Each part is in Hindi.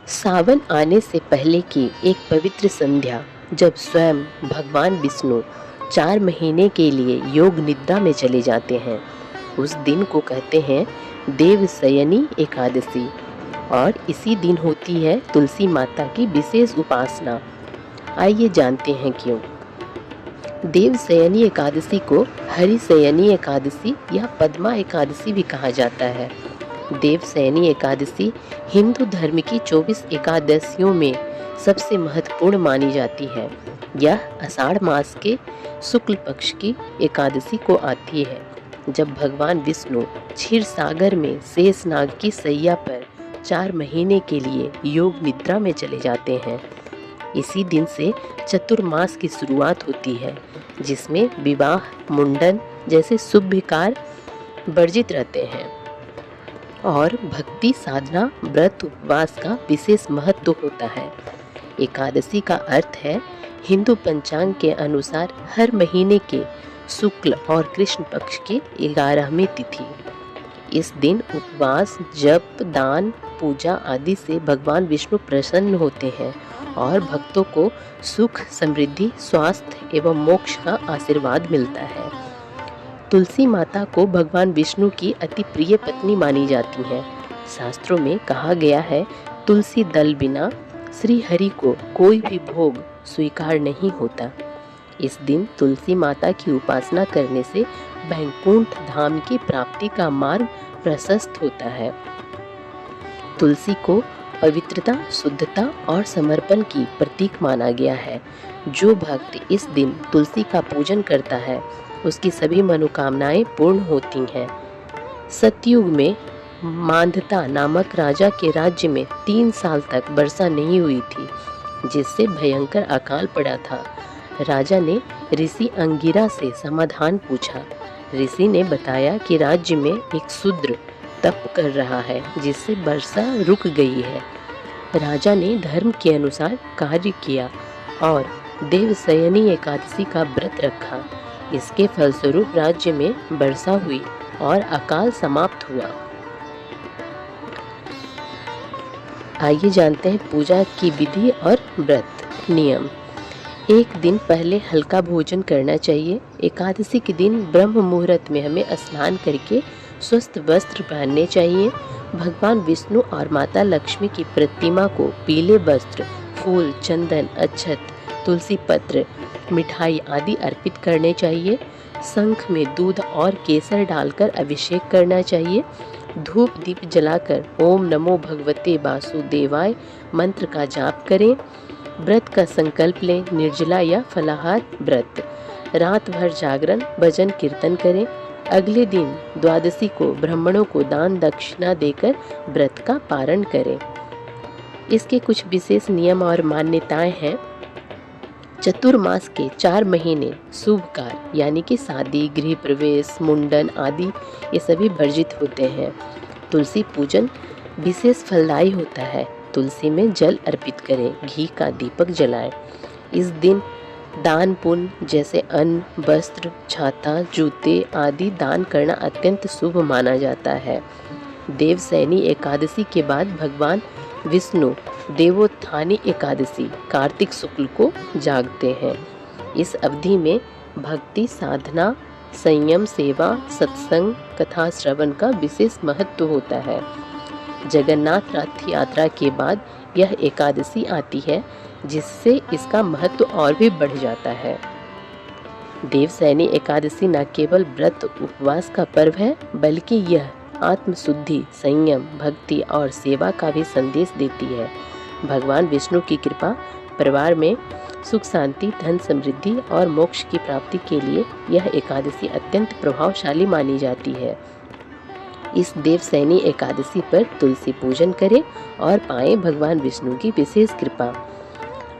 सावन आने से पहले की एक पवित्र संध्या, जब स्वयं भगवान विष्णु 4 महीने के लिए योग निद्रा में चले जाते हैं, उस दिन को कहते हैं देवशयनी एकादशी। और इसी दिन होती है तुलसी माता की विशेष उपासना। आइए जानते हैं क्यों। देवशयनी एकादशी को हरिशयनी एकादशी या पद्मा एकादशी भी कहा जाता है। देवशयनी एकादशी हिंदू धर्म की 24 एकादशियों में सबसे महत्वपूर्ण मानी जाती है। यह आषाढ़ मास के शुक्ल पक्ष की एकादशी को आती है, जब भगवान विष्णु क्षीर सागर में शेषनाग की सैया पर 4 महीने के लिए योग निद्रा में चले जाते हैं। इसी दिन से चतुर्मास की शुरुआत होती है, जिसमें विवाह, मुंडन जैसे शुभ कार्य वर्जित रहते हैं और भक्ति साधना, व्रत, उपवास का विशेष महत्व होता है। एकादशी का अर्थ है हिंदू पंचांग के अनुसार हर महीने के शुक्ल और कृष्ण पक्ष की 11वीं तिथि। इस दिन उपवास, जप, दान, पूजा आदि से भगवान विष्णु प्रसन्न होते हैं और भक्तों को सुख, समृद्धि, स्वास्थ्य एवं मोक्ष का आशीर्वाद मिलता है। तुलसी माता को भगवान विष्णु की अति प्रिय पत्नी मानी जाती हैं। शास्त्रों में कहा गया है, तुलसी दल बिना श्री हरि को कोई भी भोग स्वीकार नहीं होता। इस दिन तुलसी माता की उपासना करने से वैकुंठ धाम की प्राप्ति का मार्ग प्रशस्त होता है। तुलसी को पवित्रता, शुद्धता और समर्पण की प्रतीक माना गया है। जो भक्त इस दिन तुलसी का पूजन करता है, उसकी सभी मनोकामनाएं पूर्ण होती हैं। सतयुग में मांधाता नामक राजा के राज्य में 3 साल तक वर्षा नहीं हुई थी, जिससे भयंकर अकाल पड़ा था। राजा ने ऋषि अंगिरा से समाधान पूछा। ऋषि ने बताया कि राज्य में एक शूद्र तप कर रहा है, जिससे वर्षा रुक गई है। राजा ने धर्म के अनुसार कार्य किया और देवशयनी एकादशी का व्रत रखा। इसके फलस्वरूप राज्य में वर्षा हुई और अकाल समाप्त हुआ। आइए जानते हैं पूजा की विधि और व्रत नियम। एक दिन पहले हल्का भोजन करना चाहिए। एकादशी के दिन ब्रह्म मुहूर्त में हमें स्नान करके स्वस्थ वस्त्र पहनने चाहिए। भगवान विष्णु और माता लक्ष्मी की प्रतिमा को पीले वस्त्र, फूल, चंदन, अक्षत, तुलसी पत्र, मिठाई आदि अर्पित करने चाहिए। शंख में दूध और केसर डालकर अभिषेक करना चाहिए। धूप दीप जलाकर ओम नमो भगवते वासुदेवाय मंत्र का जाप करें। व्रत का संकल्प लें, निर्जला या फलाहार व्रत। रात भर जागरण, भजन, कीर्तन करें। अगले दिन द्वादशी को ब्राह्मणों को दान दक्षिणा देकर व्रत का पारण करें। इसके कुछ विशेष नियम और मान्यताएं हैं। चतुर्मास के 4 महीने शुभ कार्य यानी कि शादी, गृह प्रवेश, मुंडन आदि ये सभी वर्जित होते हैं। तुलसी पूजन विशेष फलदायी होता है। तुलसी में जल अर्पित करें, घी का दीपक जलाएं। इस दिन दान पुण्य जैसे अन्न, वस्त्र, छाता, जूते आदि दान करना अत्यंत शुभ माना जाता है। देवशयनी एकादशी के बाद भगवान विष्णु देवोत्थानी एकादशी कार्तिक शुक्ल को जागते हैं। इस अवधि में भक्ति, साधना, संयम, सेवा, सत्संग, कथा श्रवण का विशेष महत्व होता है। जगन्नाथ रथ यात्रा के बाद यह एकादशी आती है, जिससे इसका महत्व और भी बढ़ जाता है। देवशयनी एकादशी न केवल व्रत उपवास का पर्व है, बल्कि यह आत्मशुद्धि, संयम, भक्ति और सेवा का भी संदेश देती है। भगवान विष्णु की कृपा परिवार में सुख, शांति, धन, समृद्धि और मोक्ष की प्राप्ति के लिए यह एकादशी अत्यंत प्रभावशाली मानी जाती है। इस देवशयनी एकादशी पर तुलसी पूजन करें और पाएं भगवान विष्णु की विशेष कृपा।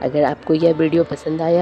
अगर आपको यह वीडियो पसंद आया